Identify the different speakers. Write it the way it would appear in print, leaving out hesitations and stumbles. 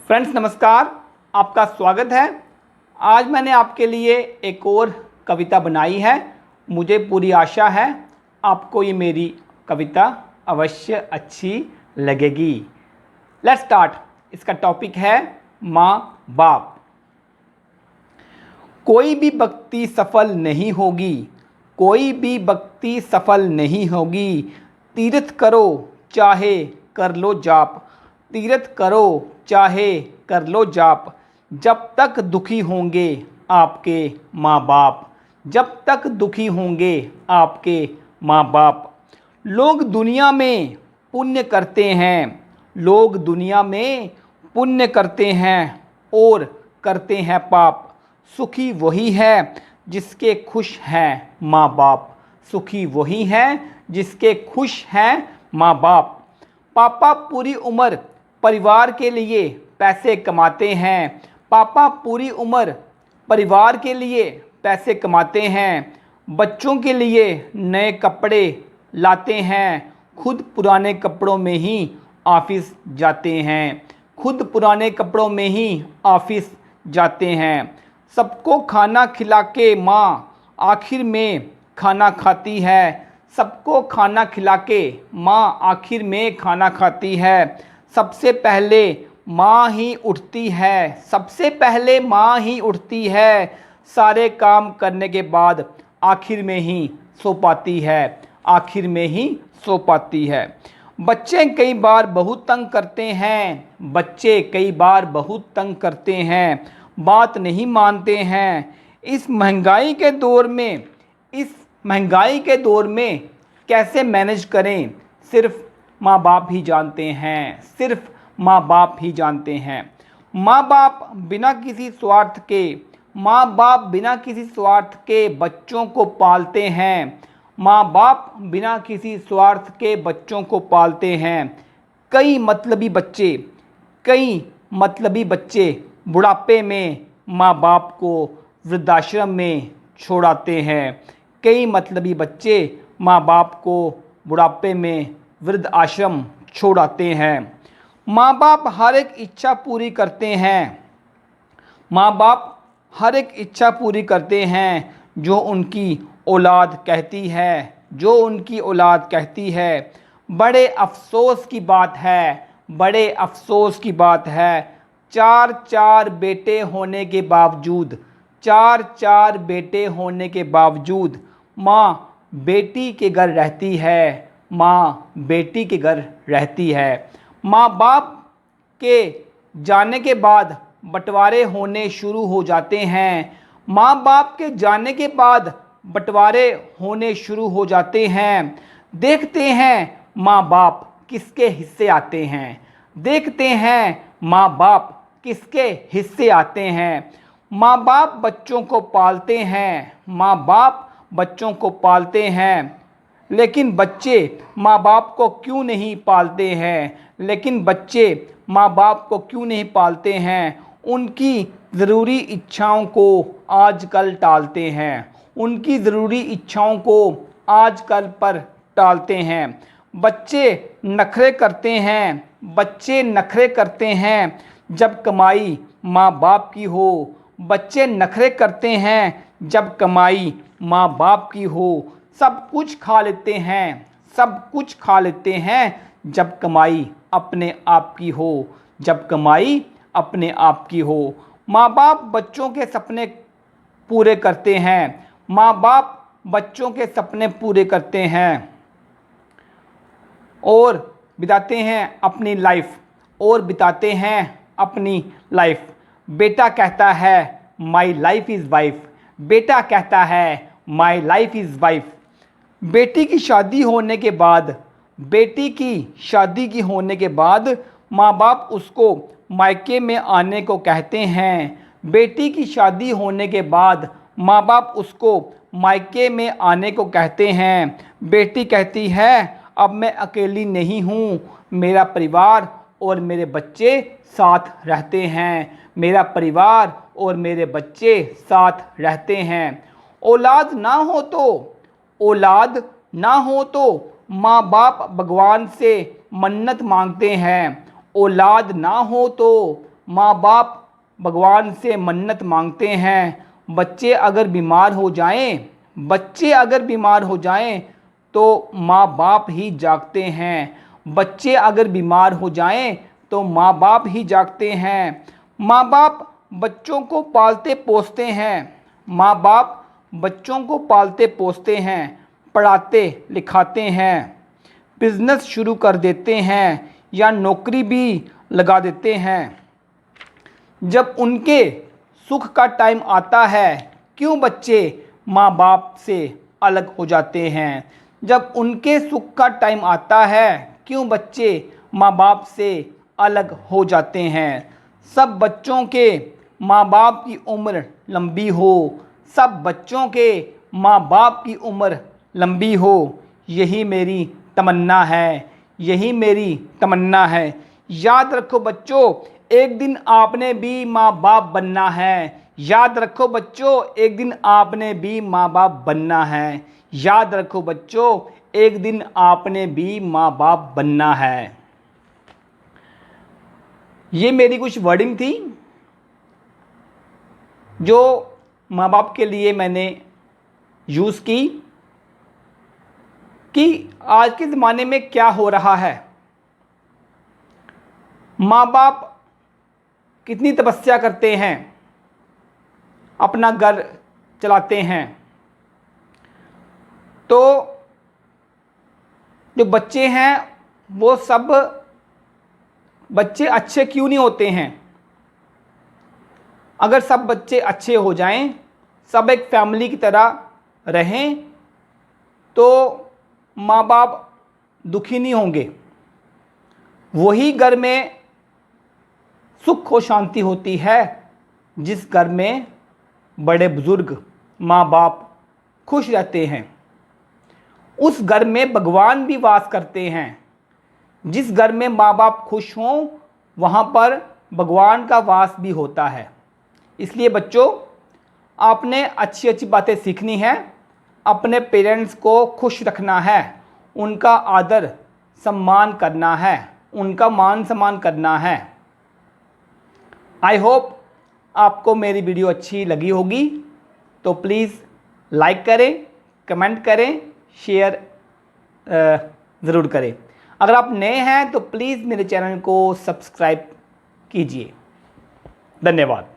Speaker 1: Friends नमस्कार, आपका स्वागत है। आज मैंने आपके लिए एक और कविता बनाई है। मुझे पूरी आशा है आपको ये मेरी कविता अवश्य अच्छी लगेगी। Let's start. इसका टॉपिक है माँ बाप। कोई भी भक्ति सफल नहीं होगी, कोई भी भक्ति सफल नहीं होगी। तीर्थ करो चाहे कर लो जाप, तीर्थ करो चाहे कर लो जाप। जब तक दुखी होंगे आपके माँ बाप, जब तक दुखी होंगे आपके माँ बाप। लोग दुनिया में पुण्य करते हैं, लोग दुनिया में पुण्य करते हैं और करते हैं पाप। सुखी वही है जिसके खुश हैं माँ बाप, सुखी वही है जिसके खुश हैं माँ बाप। पापा पूरी उम्र परिवार के लिए पैसे कमाते हैं, पापा पूरी उम्र परिवार के लिए पैसे कमाते हैं। बच्चों के लिए नए कपड़े लाते हैं, खुद पुराने कपड़ों में ही ऑफिस जाते हैं, खुद पुराने कपड़ों में ही ऑफिस जाते हैं। सबको खाना खिला के माँ आखिर में खाना खाती है, सबको खाना खिला के माँ आखिर में खाना खाती है। सबसे पहले माँ ही उठती है, सबसे पहले माँ ही उठती है। सारे काम करने के बाद आखिर में ही सो पाती है, आखिर में ही सो पाती है। बच्चे कई बार बहुत तंग करते हैं, बच्चे कई बार बहुत तंग करते हैं, बात नहीं मानते हैं। इस महंगाई के दौर में, इस महंगाई के दौर में कैसे मैनेज करें, सिर्फ माँ बाप ही जानते हैं, सिर्फ माँ बाप ही जानते हैं। माँ बाप बिना किसी स्वार्थ के, माँ बाप बिना किसी स्वार्थ के बच्चों को पालते हैं, माँ बाप बिना किसी स्वार्थ के बच्चों को पालते हैं। कई मतलबी बच्चे, कई मतलबी बच्चे बुढ़ापे में माँ बाप को वृद्धाश्रम में छोड़ाते हैं, कई मतलबी बच्चे माँ बाप को बुढ़ापे में वृद्ध आश्रम छोड़ाते हैं। माँ बाप हर एक इच्छा पूरी करते हैं, माँ बाप हर एक इच्छा पूरी करते हैं जो उनकी औलाद कहती है, जो उनकी औलाद कहती है। बड़े अफसोस की बात है, बड़े अफसोस की बात है, चार चार बेटे होने के बावजूद, चार चार बेटे होने के बावजूद माँ बेटी के घर रहती है, माँ बेटी के घर रहती है। माँ बाप के जाने के बाद बंटवारे होने शुरू हो जाते हैं, माँ बाप के जाने के बाद बंटवारे होने शुरू हो जाते हैं। देखते हैं माँ बाप किसके हिस्से आते हैं, देखते हैं माँ बाप किसके हिस्से आते हैं। माँ बाप बच्चों को पालते हैं, माँ बाप बच्चों को पालते हैं, लेकिन बच्चे माँ बाप को क्यों नहीं पालते हैं, लेकिन बच्चे माँ बाप को क्यों नहीं पालते हैं। उनकी ज़रूरी इच्छाओं को आजकल टालते हैं, उनकी ज़रूरी इच्छाओं को आजकल पर टालते हैं। बच्चे नखरे करते हैं, बच्चे नखरे करते हैं जब कमाई माँ बाप की हो, बच्चे नखरे करते हैं जब कमाई माँ बाप की हो। सब कुछ खा लेते हैं, सब कुछ खा लेते हैं जब कमाई अपने आप की हो, जब कमाई अपने आप की हो। माँ बाप बच्चों के सपने पूरे करते हैं, माँ बाप बच्चों के सपने पूरे करते हैं और बिताते हैं अपनी लाइफ, और बिताते हैं अपनी लाइफ। बेटा कहता है माई लाइफ इज़ वाइफ, बेटा कहता है माई लाइफ इज़ वाइफ। बेटी की शादी होने के बाद, बेटी की शादी की होने के बाद माँ बाप उसको मायके में आने को कहते हैं, बेटी की शादी होने के बाद माँ बाप उसको मायके में आने को कहते हैं। बेटी कहती है अब मैं अकेली नहीं हूँ, मेरा परिवार और मेरे बच्चे साथ रहते हैं, मेरा परिवार और मेरे बच्चे साथ रहते हैं। औलाद ना हो तो, औलाद ना हो तो माँ बाप भगवान से मन्नत मांगते हैं, औलाद ना हो तो माँ बाप भगवान से मन्नत मांगते हैं। बच्चे अगर बीमार हो जाएं तो माँ बाप ही जागते हैं। बच्चे अगर बीमार हो जाएं तो माँ बाप ही जागते हैं। माँ बाप बच्चों को पालते पोसते हैं। माँ बाप बच्चों को पालते पोसते हैं, पढ़ाते लिखाते हैं, बिजनेस शुरू कर देते हैं या नौकरी भी लगा देते हैं। जब उनके सुख का टाइम आता है, क्यों बच्चे माँ बाप से अलग हो जाते हैं? जब उनके सुख का टाइम आता है, क्यों बच्चे माँ बाप से अलग हो जाते हैं? सब बच्चों के माँ बाप की उम्र लंबी हो, सब बच्चों के माँ बाप की उम्र लंबी हो, यही मेरी तमन्ना है, यही मेरी तमन्ना है। याद रखो बच्चों, एक दिन आपने भी माँ बाप बनना है। याद रखो बच्चों, एक दिन आपने भी माँ बाप बनना है। याद रखो बच्चों, एक दिन आपने भी माँ बाप बनना है। ये मेरी कुछ वर्डिंग थी जो माँ बाप के लिए मैंने यूज़ की कि आज के ज़माने में क्या हो रहा है। माँ बाप कितनी तपस्या करते हैं, अपना घर चलाते हैं, तो जो बच्चे हैं वो सब बच्चे अच्छे क्यों नहीं होते हैं? अगर सब बच्चे अच्छे हो जाएं, सब एक फैमिली की तरह रहें, तो माँ बाप दुखी नहीं होंगे। वही घर में सुख और शांति होती है जिस घर में बड़े बुजुर्ग माँ बाप खुश रहते हैं। उस घर में भगवान भी वास करते हैं। जिस घर में माँ बाप खुश हों, वहाँ पर भगवान का वास भी होता है। इसलिए बच्चों, आपने अच्छी अच्छी बातें सीखनी है, अपने पेरेंट्स को खुश रखना है, उनका आदर सम्मान करना है, उनका मान सम्मान करना है। आई होप आपको मेरी वीडियो अच्छी लगी होगी, तो प्लीज़ लाइक करें, कमेंट करें, शेयर ज़रूर करें। अगर आप नए हैं तो प्लीज़ मेरे चैनल को सब्सक्राइब कीजिए। धन्यवाद।